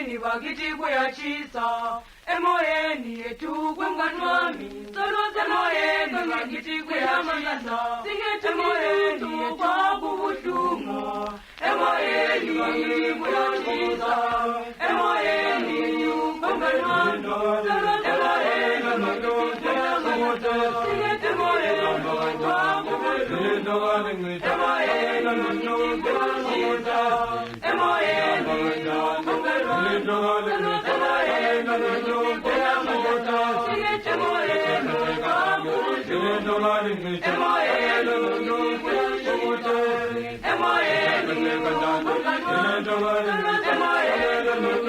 emoyeni bakithi kuyatshisa emoyeni yethu kwengwanwami solo semoyeni bakithi kuyatshisa singethi emoyeni yethu kwakubuhlungu emoyeni bakithi kuyatshisa emoyeni yethu kwengwanwami solo semoyeni bakithi kuyatshisa singethi emoyeni kwakubuhlungu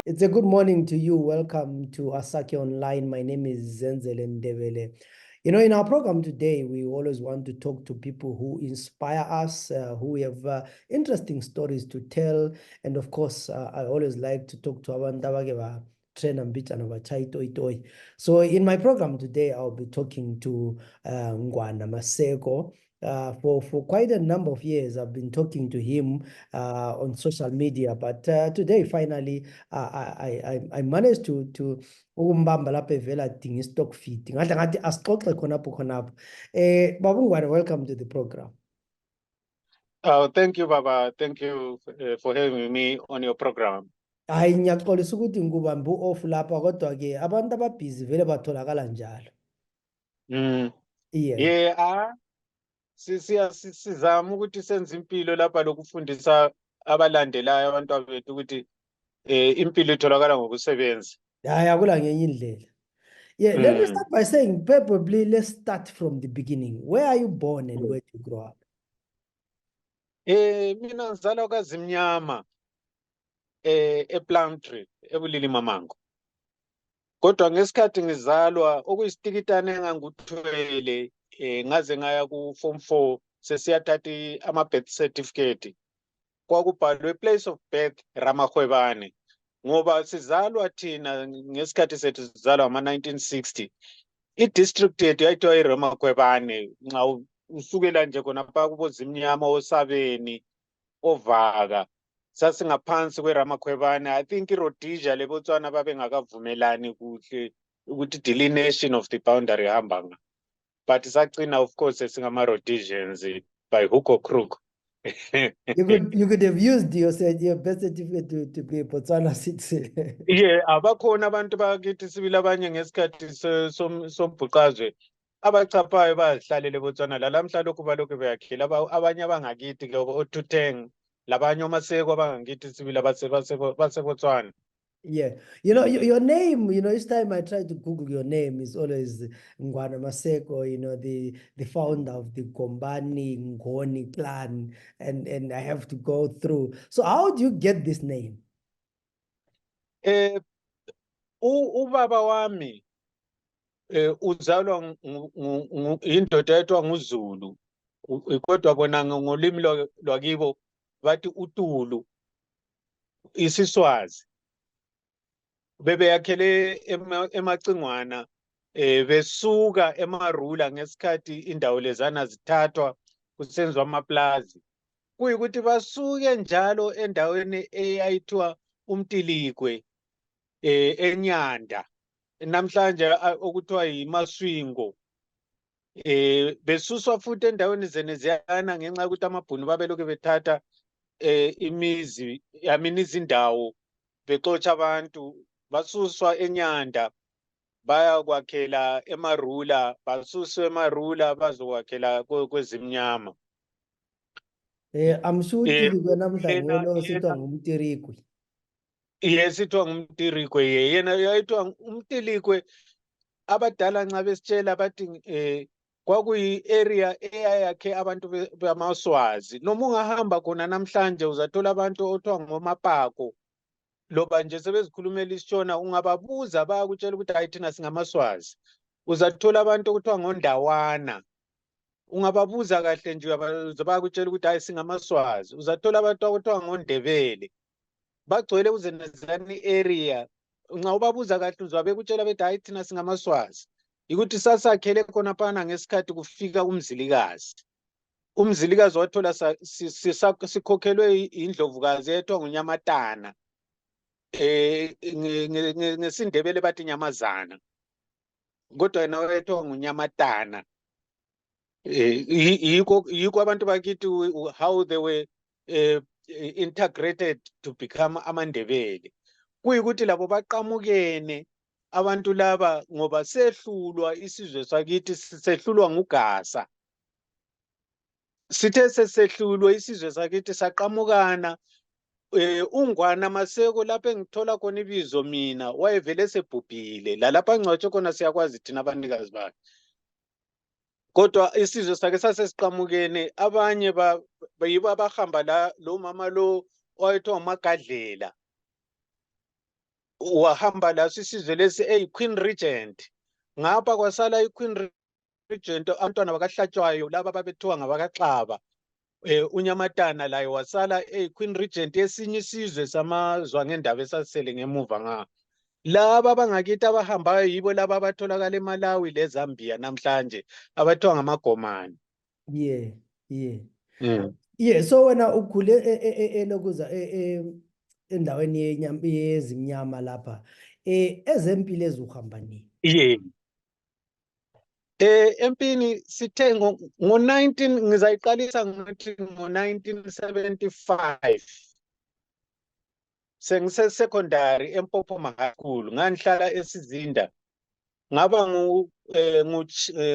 It's a good morning to you. Welcome to Asake Online. My name is Zenzele Ndebele. You know, in our program today, we always want to talk to people who inspire us, who have interesting stories to tell. And of course, I always like to talk to abantu train and beach and about. So in my program today, I'll be talking to Ngwana Maseko. For quite a number of years, I've been talking to him on social media, but today, finally, I managed to ukumbamba lapha evela adinga stock feed ngathi asixoxe khonapho Baba Ngwana, welcome to the program. Oh, thank you, Baba. Thank you for having me on your program. Hayi ngiyaxolisa ukuthi ngikubambe off lapha kodwa ke abantu ababhizi vele batholakala njalo. Yeah, sizama ukuthi senze impilo lapha lokufundisa abalandelayo abantu abethu ukuthi impilo itholakala ngokusebenza. Hayi akula ngenye indlela. Yeah, let me start by saying, probably let's start from the beginning. Where are you born and where did you grow up? Mina ngizalwa kwaZimnyama ePlumtree eBulili Mamango. Kodwa ngesikhathi ngizalwa okuyisitikitane engangikuthwele ngaze ngaya ku form 4 sesiyathatha ama birth certificate kwakubhalwe place of birth Ramahwebane ngoba sizalwa thina ngesikhathi sethu sizalwa ama 1960 idistrict yethu yayithiwa iRamahwebane nxa usukela nje khona pha kubo Zimnyama oSabeni ovaka sasingaphansi kweRamahwebane. I think iRhodesia leBotswana babengakavumelani kuhle ukuthi delineation of the boundary hambanga, but sagcina of course singama Rhodesians by hook or crook. You could have used your birth certificate to be a Botswana citizen. Yeah, abakhona abantu bakithi sibili abanye ngesikhathi sombhuqazwe abachaphayo bazihlalele eBotswana lalamhla lokhu balokhu beyakhila abanye abangakithi ke oThuteng labanye oMaseko abangakithi sibili baseBotswana. Yeah, you know, your name, you know, each time I try to Google your name is always Ngwana Maseko, you know, the founder of the Kombani Ngoni clan, and I have to go through. So how do you get this name? Ubaba wami uzalwa indoda yethu nguZulu kodwa bona ngolimi lwakibo bathi uTulu isiSwazi bebeyakhele emacingwana besuka emarula ngesikhathi indawo lezana zithathwa kusenzwa amaplazi kuyikuthi basuke njalo endaweni eyayithiwa uMtilikwe eNyanda namhlanje okuthiwa yiMaswingo besuswa futhi endaweni zeneziyana ngenxa ukuthi amabhunu babeloke bethatha imizi izindawo bexotsha abantu basuswa eNyanda baya kwakhela emarula basuswa emarula bazokwakhela kweZimnyama. I'm sure uTirikwe namhlanje lo sitwa ngumtirikwe. Yes, ithiwa ngumtirikwe yena yayithiwa umtilikwe abadala nxa besitshela bathi kwakuyi area eyayakhe abantu bamaSwazi noma ungahamba khona namhlanje uzathola abantu othiwa ngomapako loba nje sebezikhulumela isitshona ungababuza bayakutshela ukuthi hayi thina singamaswazi uzathola abantu okuthiwa ngondawana ungababuza kahle nje bayakutshela ukuthi hayi singamaswazi uzathola abantu okuthiwa ngoNdebele bagcwele kuzenezani area nxa ubabuza kahle uzwabe kutshela bethi hayi thina singamaswazi ukuthi sasakhele khona phana ngesikhathi kufika umzilikazi wathola sikhokhelwe indlovukazi ethiwa nguNyamatana ngesindebele bathi nyamazana kodwa yena wayethiwa nguNyamatana. Yiko abantu bakithi how they were integrated to become amaNdebele. Kuyikuthi labo baqamukene abantu laba ngoba sehlulwa isizwe sakithi, sehlulwa ngugasa. Sithe sehlulwa isizwe sakithi saqamukana. uNgwana Maseko lapho engithola khona ibizo mina wayevele sebhubhile, lalapha ngcwatshe khona siyakwazi thina abanikazi bakhe. Kodwa isizwe sakhe sasesiqamukene, abanye yibo abahamba la, lo mama lo owayethiwa uMagadlela wahamba laso isizwe lesi Queen Regent. Ngapha kwasala iQueen Regent, abantwana bakahlatshwayo laba babethiwa ngabakaXaba. uNyamatana laye wasala Queen Regent yesinye isizwe samazwa ngendaba esasele ngemuva nga. Laba abangakithi abahambayo yibo laba abatholakala eMalawi leZambia namhlanje abathiwa ngamagomani. Yeah. Yeah, so wena ukhule elokuza endaweni yezimnyama lapha. Ezempilo ezuhamba nini? Yeah. Empini sithe ngo-19 ngizayiqalisa ngathi ngo-1975 sengise-secondary eMpophoma High School, ngangihlala eSizinda. Ngaba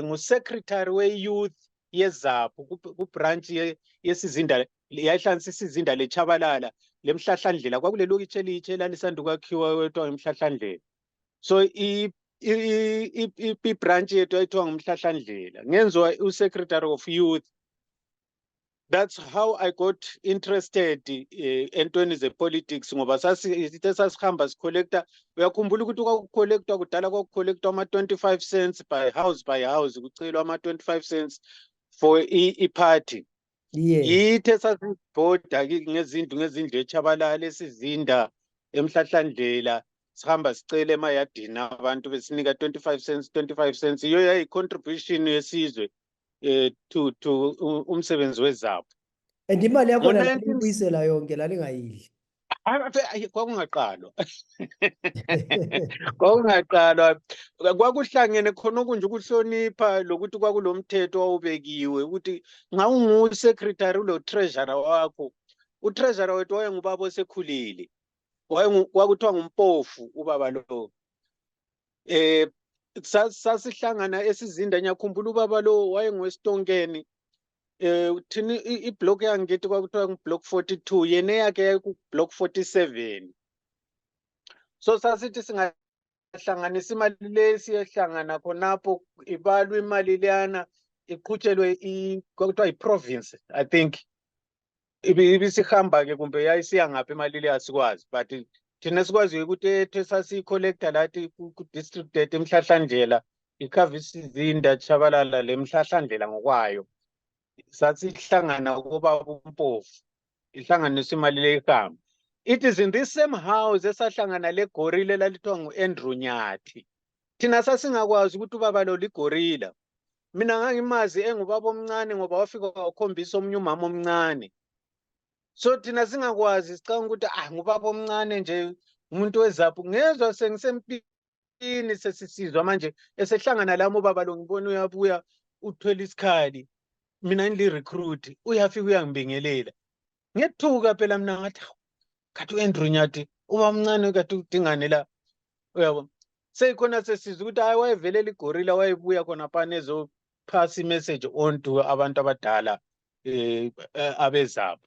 ngu-secretary we-youth yeZaphu ku-branch yeSizinda, yayihlanganisa iSizinda leChabalala leMhlahlandlela. Kwakulelokitshi elitsha elalisanda ukwakhiwa kwethiwa iMhlahlandlela. So i-branch yethu ayithiwa nguMhlahlandlela, ngenzwa u-secretary of youth. That's how I got interested entweni ze-politics, ngoba sasihamba sicollecta. Uyakhumbula ukuthi kwakucollectwa kudala, kwakucollectwa ama-25 cents by house kucelwa ama-25 cents for i-party. Yeah. Yithe sasibhoda ngezindlu eChabalala eSizinda eMhlahlandlela, sihamba sicela emayadini abantu besinika 25 cents. Iyo yayi-contribution yesizwe to umsebenzi weZaphu. And imali yakho lalibuyisela yonke lalingayidli. Kwakungaqalwa. Kwakungaqalwa. Kwakuhlangene khona okunje ukuhlonipha lokuthi kwakulomthetho owawubekiwe ukuthi nxa ungu-secretary ulo treasurer wakho. U-treasurer wethu wayengubaba osekhulile. Kwakuthiwa ngumpofu ubaba lo. Sasihlangana eSizinda, ngiyakhumbula ubaba lo wayengowesitonkeni. Thina iblock yangithi kwakuthiwa ngublock 42, yena yakhe yayikublock 47. So sasithi singahlanganisa imali le siyehlangana khonapho, ibalwe imali leyana iqhutshelwe kwakuthiwa i-province, I think. Ibisihamba ke kumbe yayisiya ngaphi imali le asikwazi, but thina sikwazi ukuthi sasiyi-collecta lathi ku-district yethu eMhlahlandlela, ikhava iSizinda, Chabalala leMhlahlandlela ngokwayo. Sasihlangana kubaba uMpofu, ihlanganisa imali le ikhamba. It is in this same house esahlangana legorilla elalithiwa ngu-Andrew Nyathi. Thina sasingakwazi ukuthi ubaba lo ligorilla. Mina ngangimazi engubaba omncane ngoba wafika wakhombisa omunye umama omncane. So thina singakwazi sicabanga ukuthi ngubaba omncane nje, umuntu weZaphu. Ngezwa sengisempini sesisizwa manje esehlangana lami ubaba lo, ngibona uyabuya uthwele isikhali, mina ngili-recruit, uyafika uyangibingelela. Ngethuka phela mina ngathi kathi u-Andrew Nyathi uba mncane kathi udingane la, uyabo. Seyikhona sesizwa ukuthi hayi wayevelela igorilla, wayebuya khona phana ezophasa imessage on to abantu abadala abeZaphu.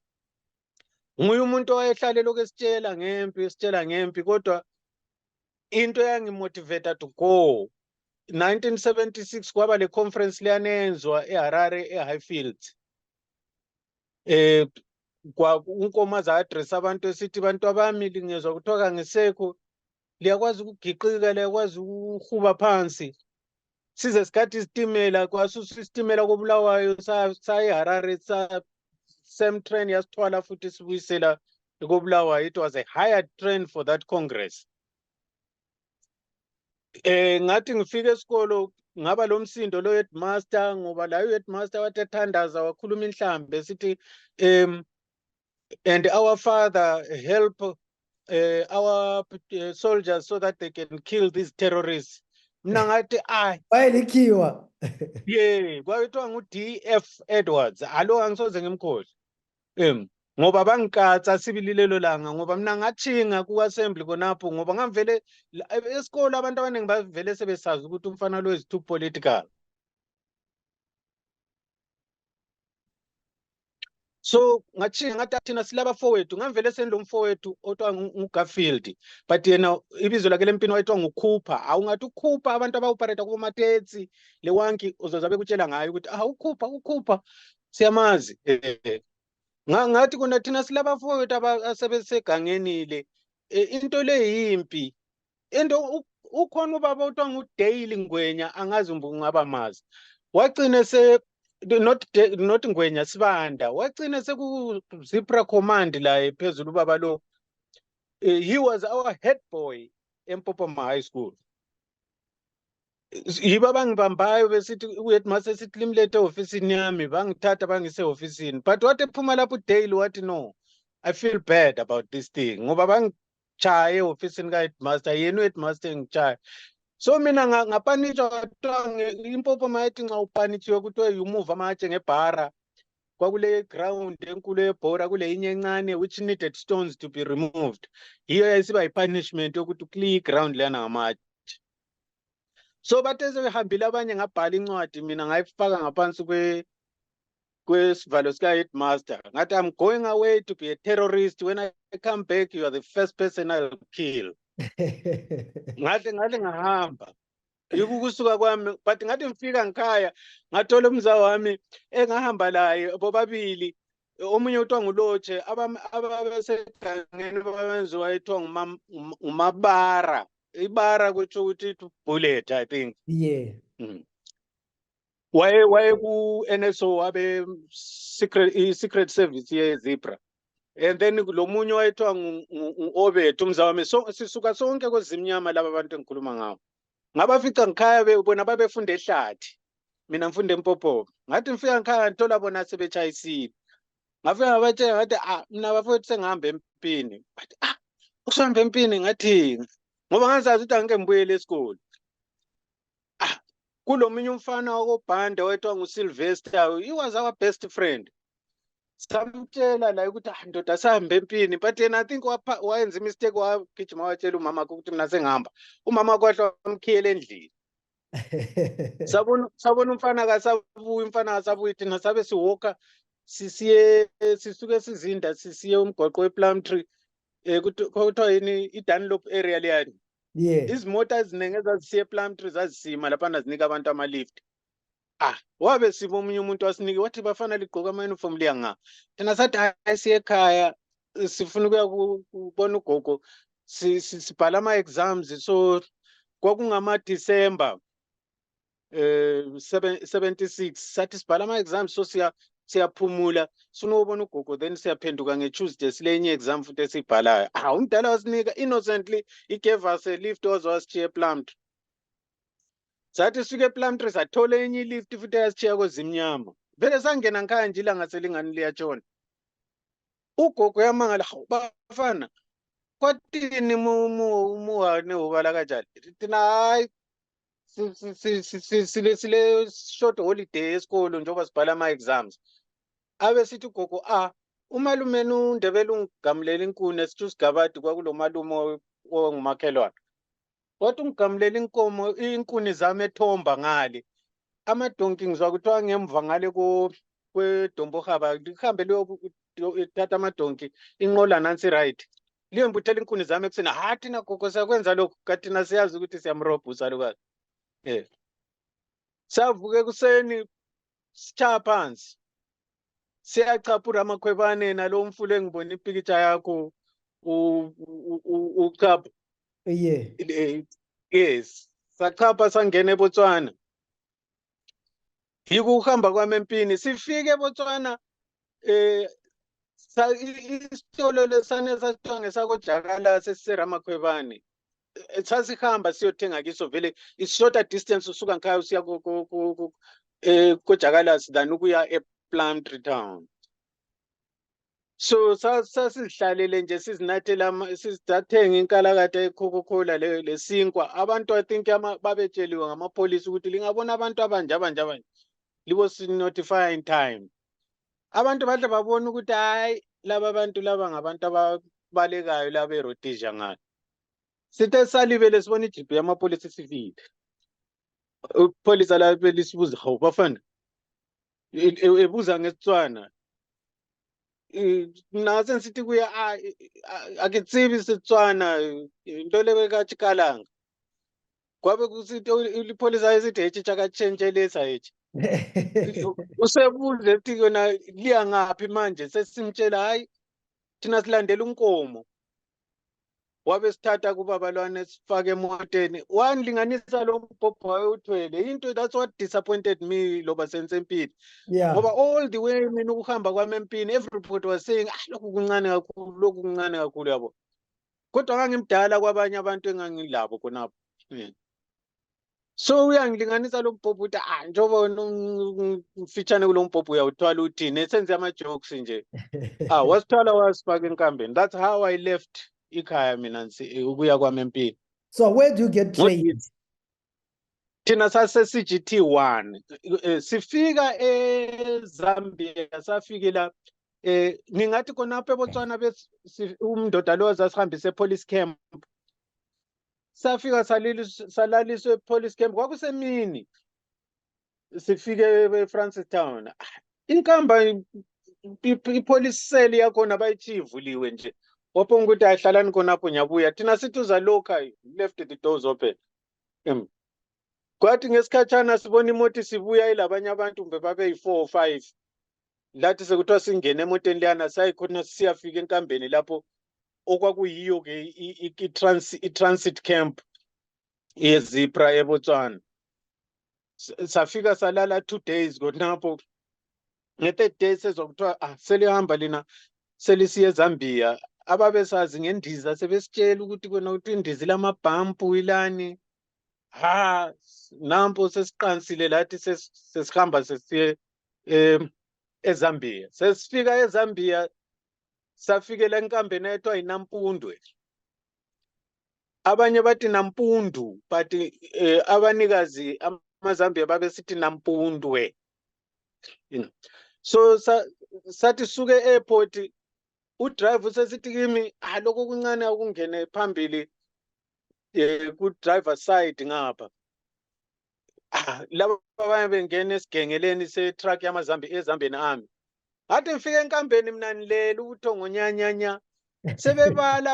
Nguye umuntu owayehlale lokhu esitshela ngempi, kodwa into yangimotivate to go. 1976 kwaba le conference leyanenzwa eHarare eHighfields. Unkomazi address abantu esithi bantu abami ngezwa kuthiwa ngisekho, liyakwazi ukugiqika, liyakwazi ukuhuba phansi. Size sikhathi isitimela, kwasusa isitimela koBulawayo saya eHarare, same train yasithwala futhi sibuyisela koBulawayo. It was a hired train for that congress. Ngathi ngifike esikolo ngaba lo msindo lo headmaster, ngoba la headmaster wathi ethandaza wakhuluma inhlambe sithi and our father help our soldiers so that they can kill these terrorists. Mina ngathi Wayelikhiwa. yeah, kwakuthiwa ngu-DF Edwards. Alo angisoze ngimkhohle. Ngoba bangikatsa sibili lelo langa ngoba mina ngathinga ku-assembly khonapho ngoba ngavele esikole abantu abaningi bavele sebesazi ukuthi umfana lo is too political. So ngathi thina silaba forwethu ngavele sendlo umfowethu othiwa nguGarfield but yena ibizo lakhe lempini wayethiwa nguKhupha. Awungathi uKhupha abantu abaoperate kumatetsi le wanki uzozabe kutshela ngayo ukuthi uKhupha siyamazi. Ngathi kuna thina silaba forwethu abasebesegangeni le into le yimpi into ukhona ubaba othiwa nguDale Ngwenya angazi ngaba mazi wagcina not Ngwenya Sibanda wagcina seku ZPRA command la phezulu ubaba lo. He was our head boy eMpopoma High School. Yiba bangibambayo besithi uheadmaster sithi limlethe ofisini yami bangithatha bangise ofisini but wathi ephuma lapho uDale wathi no I feel bad about this thing ngoba bangichaye ofisini kaheadmaster yena uheadmaster ngichaye. So mina ngapanitshwa kwathiwa iMpopoma yathi nxa upanitshiwe kuthiwe umuva amatshe ngebhara kwakule ground enkulu yebhora kule inye encane which needed stones to be removed. Hiyo yayisiba yi-punishment yokuthi ukliye ground lana ngamatshe. So bathe sebehambile abanye ngabhala incwadi mina ngayifaka ngaphansi kwesivalo sika-headmaster ngathi I'm going away to be a terrorist. When I come back you are the first person I'll kill. ngathi ngahamba yikukusuka kwami but ngathi ngifika ngikhaya ngathola umzawa wami engahamba laye bobabili omunye uthiwa nguLotshe ababesegangeni babenziwa ethiwa umabara. Ibara kutsho ukuthi bullet I think. Yeah. Waye ku NSO wabe secret service ye ZPRA. And then lo munye wayethiwa nguObet umzawa wami. So sisuka sonke kozimnyama laba abantu engikhuluma ngawo. Ngabafica ngikhaya bona babefunda ehlathi. Mina ngifunda eMpopoma. Ngathi ngifika ngikhaya ngithola bona sebetshayisile. Ngafika ngabatshela ngathi mina bafowethu sengihamba empini. But usihamba empini ngathi ngoba ngazazi ukuthi angeke ngibuyele esikole. Kulomunye umfana wakobhande wayethiwa nguSylvester. He was our best friend. Samtshela la ukuthi ndoda sahamba empini but yena I think wayenza mistake wagijima watshela umama ukuthi mina sengihamba. Umama kwahle wamkhiyela endlini. Sabona umfana kasabuyi thina sabe siwalka sisuke sizinda sisiye umgwaqo wePlumtree kuthiwa yini iDunlop area leyani. Yeah. Izimota eziningi ezazisiye ePlumtree zazisima lapha zinika abantu amalift. Wabe sibo omunye umuntu wasinike wathi bafana ligqoka ama-uniform liyanga. Thina sathi siye ekhaya sifuna ukuya kubona ugogo sibhala ama-exams so kwakungama-December 76 sathi sibhala ama-exams so siyaphumula sinobona ugogo then siyaphenduka ngeTuesday sile enye exam futhi esibhalayo. Umdala wasinika innocently he gave us a lift ozwasitshiya ePlumtree. Sathi sisuke ePlumtree sathola enye lift futhi eyasitshiya kozimnyama. Vele sangena ngikhaya nje ilanga selingani liyatshona. Ugogo yamangala bafana kwathini muwane ubala kanjani. Thina hayi sile short holiday esikolo njengoba sibhala ama-exams. Abe sithi ugogo umalume uNdebele ungigamulela inkuni esithi usigabadi kwakulo malume ongumakhelwane. Wathi ungigamulela inkuni zami ethomba ngale. Amadonki ngizwa kuthiwa ngemva ngale kwedombo haba lihambe lithatha amadonki inqola nansi right. Liyembuthela inkuni zami ekuseni thina gogo sakwenza lokho kathina siyazi ukuthi siyamrobhusa lokazi. Savuke kuseni sichaya phansi. Siyachaphura amakhwebane nalo mfulu engibona ipikitsha yakho uchapha. Yeah. Yes. Sachapha sangena eBotswana. Yikuhamba kwami empini sifike eBotswana isitolo lesane sasithiwa ngesakoJakala sesiseraMakhwebane. Sasihamba siyothenga kiso vele is shorter distance usuka ngikhaya usiya koJakala than ukuya ePlumtree town. So sasihlalele nje sizinathela sizathenga inkalakatha eCoca-Cola lesinkwa. Abantu I think babetsheliwe ngamapolisi ukuthi lingabona abantu abanje libo notify in time. Abantu bahle babona ukuthi hayi laba bantu laba ngabantu ababalekayo laba eRhodesia ngale. Sithe salibele sibona ijipi yamapolisi sifile. Upolisi la belisibuza hawu bafana. Ebuza ngeSitswana. Nase nsithi kuya akitsibi Setswana into lebekachikalanga. Kwabe kusithi ipolisi ayisithi hechi chakachenjelesa hechi. Usebuze ethi yona liya ngaphi manje sesimtshela hayi thina silandela unkomo. Wabe sithatha kubabalwane sifake emoteni wangilinganisa lo mbhobho wayewuthwele into that's what disappointed me loba sensempini ngoba all the way mina ukuhamba kwami empini everybody was saying lokhu kuncane kakhulu yabo kodwa ngangimdala kwabanye abantu engangilabo khonapho so uyangilinganisa lo mbhobho uthi njoba ngifitshane kulo mbhobho uyawuthwala uthini esenze ama jokes nje wasithwala wasifaka enkambeni. That's how I left ikhaya mina ukuya kwami empini. So where do you get trained? Thina sase CGT1 sifika eZambia safike la ngingathi khonapho eBotswana umndoda lo zasihambise police camp safika salaliswe police camp kwakusemini sifike eFrancistown inkamba ipolice cell yakhona bayichivuliwe nje wapho ukuthi ayihlalani khonapho nyabuya thina sithi uzalokha left the doors open kwathi ngesikhatshana sibona imoto sibuya ilabanye abantu mbe babe yi4 or 5 lathi sekuthiwa singene emoteni liyana sayikhona siyafika enkambeni lapho okwakuyiyo ke i-transit camp ye-ZPRA eBotswana safika salala 2 days khonapho nge-3rd day sezokuthiwa selihamba lina selisiye eZambia ababesazi ngendiza sebesitshela ukuthi kona ukuthi indizi lamabhampu ilani nampo sesiqansile lathi sesihamba sesiye eZambia sesifika eZambia safikela enkambeni ethiwa iNampundwe abanye bathi Nampundu but abanikazi amaZambia babesithi Nampundwe so sathi suke airport udriver sesithi kimi lokho kuncane akungene phambili ku driver side ngapha laba abanye bengena esigengeleni se truck eZambian Army athi ngifike enkambeni mina nilela ubuthongo nyanyanya sebebala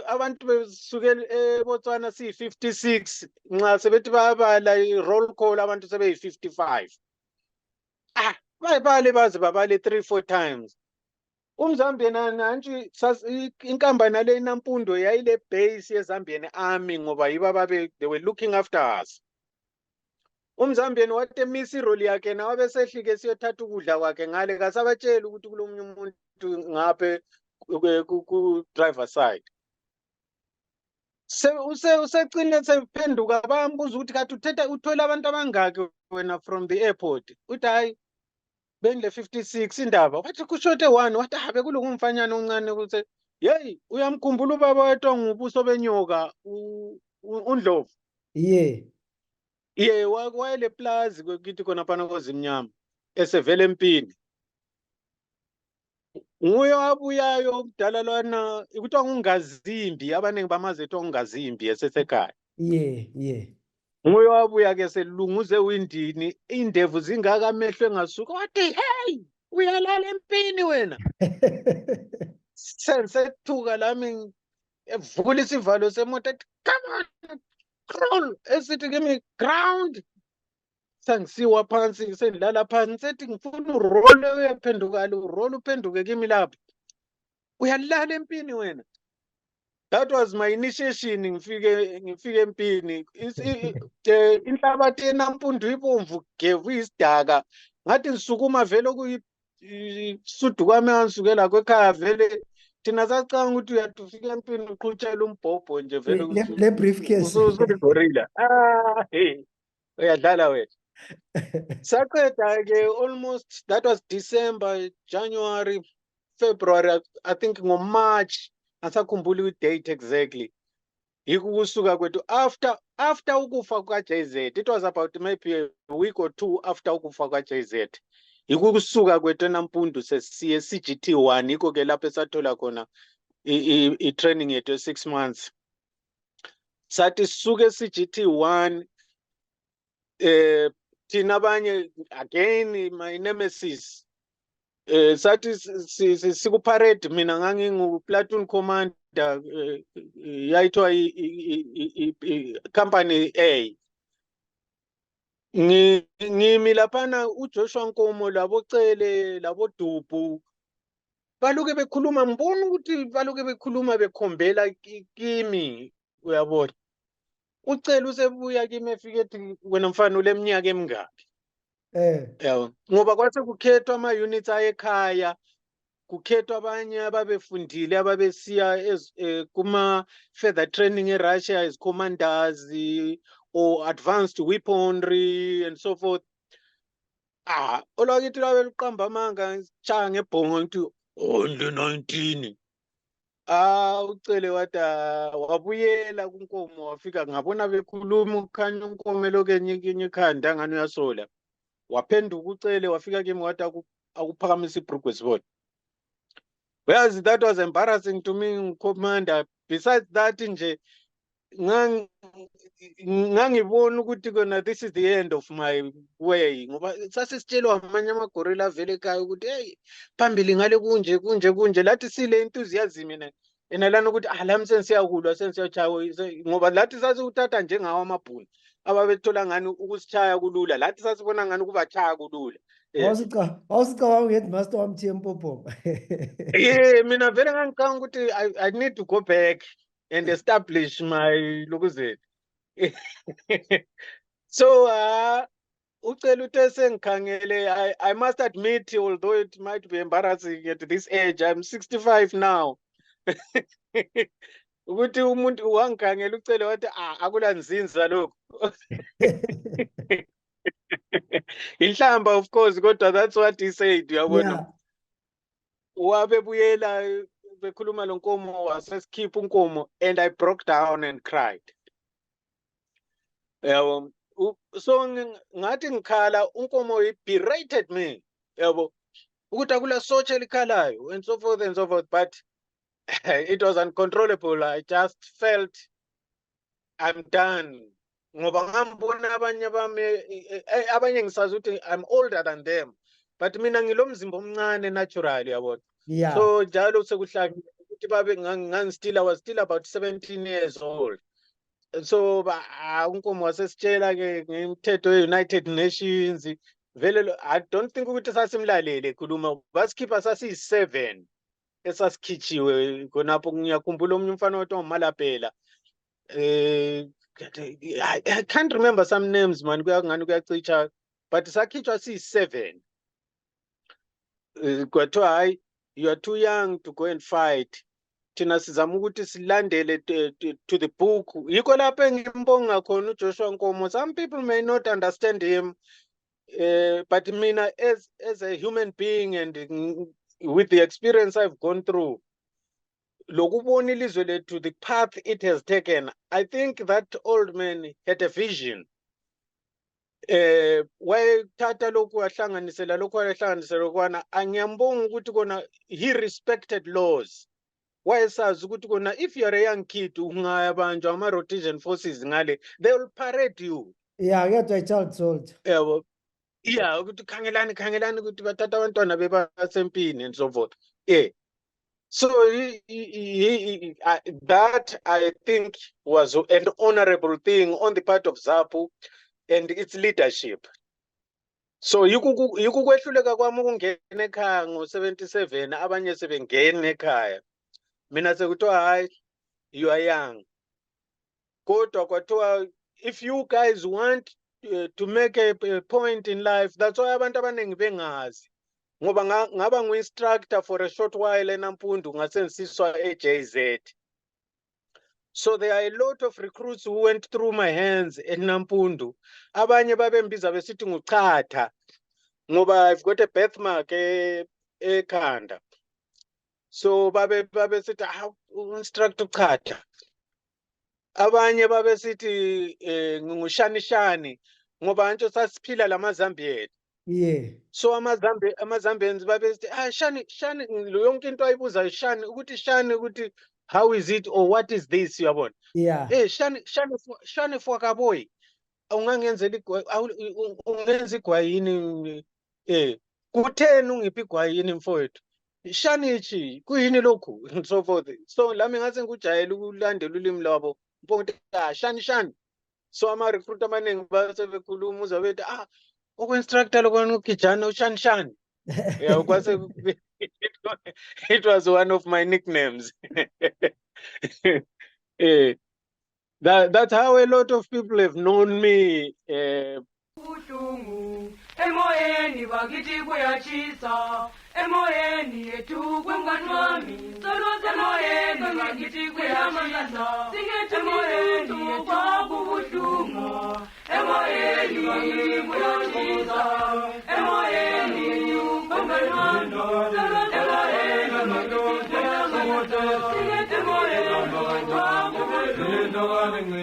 abantu besuke eBotswana si56 nxa sebethi babala roll call abantu sebeyi55 bayibale baze babale 3-4 times umZambian nantshi inkambani nale iNampundo yayile base yeZambian Army ngoba yiba they were looking after us umZambian wathi emisa iroli yakhe nawe besehlike siyothatha ukudla kwakhe ngale kasabatshela ukuthi kulomunye umuntu ngaphe ku driver side usecine sephenduka bayambuza ukuthi kathi uthola abantu abangaki wena from the airport uthi hayi benile 56 indaba wathi kushothe 1 wathi habe kulo ngumfanyana oncane ukuthi hey uyamkhumbula ubaba wethu ngubuso benyoka uNdlovu wayele plaza kwekithi khona phana kozimnyama esevele empini nguye wabuyayo ukudala lwana ukuthiwa ngungazimbi abaningi bamaze ethiwa ngungazimbi esesekhaya nguye wabuya ke selunguze windini indevu zingaka amehlo engasuka wathi hey uyalala empini wena sensethuka lami evula isivalo semoto ethi come on crawl esithi kimi ground sangisiwa phansi sendilala phansi sethi ngifuna uroll uyaphenduka uroll uphenduke kimi lapha uyalala empini wena. That was my initiation ngifike empini inhlabathi eNampundu ibomvu gevu isidaka ngathi ngisukuma vele okuyisudu kwami angisukela kwekhaya vele thina sacanga ukuthi uyatufika empini uqhutshela umbhobho nje vele le briefcase gorilla uyadlala wena. Saqeda ke almost that was December, January February, I think ngoMarch, asakhumbuli date exactly. Ikusuka kwethu after ukufa kwaJZ. It was about maybe a week or two after ukufa kwaJZ. Ikusuka kwethu eNampundu sesiye CGT1 iko ke lapho esathola khona i-training yethu 6 months. Sathi suke CGT1 thina abanye again my nemesis sathi sikuparade mina ngangingu platoon commander yayithiwa company A. Ngimi laphana uJoshua Nkomo labocele laboDubu baluke bekhuluma ngibona ukuthi baluke bekhuluma bekhombela kimi uyabona. Ucela usebuya kimi efike ethi wena mfana uleminyaka emingaki? Yabo. Ngoba kwase kukhethwa ama-units ayekhaya, kukhethwa abanye ababefundile ababesiya kuma-further training eRussia as commanders or advanced weaponry and so forth. Olwakithi lwabe luqamba amanga shaya ngebhongo ngithi only 19. Ucele wathi wabuyela kuNkomo wafika ngabona bekhuluma ukukhanya uNkomo eloku enyikinye ikhanda ngani uyasola. Waphenduka ucele wafika kimi wathi akuphakamisa ibhrugwe sibona. Whereas that was embarrassing to me, commander. Besides that nje ngangibona ukuthi kona this is the end of my way ngoba sasisitshelwa amanye amagorilla vele ekhaya ukuthi hey phambili ngale kunje lathi sile enthusiasm enalana ukuthi lami sensiyakulwa sensiyachaywa ngoba lathi sasiuthatha njengawo amabhunu ababethola ngani ukusishaya kulula lathi sasibona ngani ukubachaya kulula. Awusicabanga ngeheadmaster wamTMPopo. Yeah, mina vele ngangicanga ukuthi I need to go back and establish my lokuzeni. So ucela uthe sengikhangele, I must admit, although it might be embarrassing at this age, I'm 65 now. Ukuthi umuntu wangikhangela ucele wathi akulanzinza lokho. Inhlamba of course kodwa that's what he said uyabona. Wabebuyela bekhuluma lo Nkomo wasesikhipha uNkomo and I broke down and cried. Yabo. So ngathi ngikhala uNkomo he berated me. Yabo. Ukuthi akula sotsha elikhalayo and so forth but it was uncontrollable. I just felt I'm done. Ngoba ngambona abanye ngisazi ukuthi I'm older than them. But mina ngilomzimba omncane naturally yabo. Yeah. So njalo sekuhlangene ukuthi babe I was still about 17 years old. So uNkomo wasesitshela ke ngemithetho ye-United Nations vele I don't think ukuthi sasimlalele ekhuluma basikhipha sasiyi-7 esasikhichiwe khonapho ngiyakhumbula omunye umfana wathi uMalapela I can't remember some names man kuyangani kuyacicha but sakhitshwa siyi-7 kwathiwa hayi you are too young to go and fight. Thina sizama ukuthi silandele to the book. Yikho lapho engimbonga khona uJoshua Nkomo. Some people may not understand him, but mina as a human being and with the experience I've gone through, lokubona ilizwe lethu the path it has taken, I think that old man had a vision. Wayethatha lokhu wahlanganisela lokhu wahlanganisela kwana angiyambonga ukuthi kona he respected laws. Wayesazi ukuthi kona if you are a young kid ungaya banjwa ama-Rhodesian forces ngale they will parade you. Yeah, kuyadwa i-child soldier. Yabo. Yeah, ukuthi khangelani ukuthi bathatha abantwana bebasempini and so forth. Yeah. So that I think was an honorable thing on the part of ZAPU and its leadership. So yikukwehluleka kwami ukungena ekhaya ngo-77 abanye sebengena ekhaya. Mina sekuthiwa hayi you are young. Kodwa kwathiwa if you guys want to make a point in life, that's why abantu abaningi bengazi. Ngoba ngaba ngu-instructor for a short while eNampundu ngasensiswa eJZ. So there are a lot of recruits who went through my hands eNampundu. Abanye babembiza besithi nguchatha ngoba I've got a birthmark ekhanda. So babe sithi instructor uchatha. Abanye babe sithi ngushanishani ngoba antsho sasiphila lamaZambia. Yeah. So amaZambians babe sithi shani yonke into ayibuza shani ukuthi shani ukuthi how is it or what is this uyabona. Yeah. Shani fwaka boy. Ungangenzela ungenza igwayini kutheni ungiphi igwayini mfowethu shanichi kuyini lokhu and so forth. So lami ngase ngikujayela ukulandela ulimi lwabo mfowethu shani. So ama-recruiter amaningi base bekhuluma uzwa bethi okwe-instructor lokona ugijana ushani. Yeah, kwase it was one of my nicknames. That's how a lot of people have known me. Ubuhlungu emoyeni bakithi kuyatshisa emoyeni yethu kwemngani wami solo semoyeni bakithi kuyatshisa singethi emoyeni yethu kwakubuhlungu emoyeni bakithi kuyatshisa emoyeni yethu kwemngani wami solo semoyeni bakithi kuyatshisa singethi emoyeni yethu kwakubuhlungu emoyeni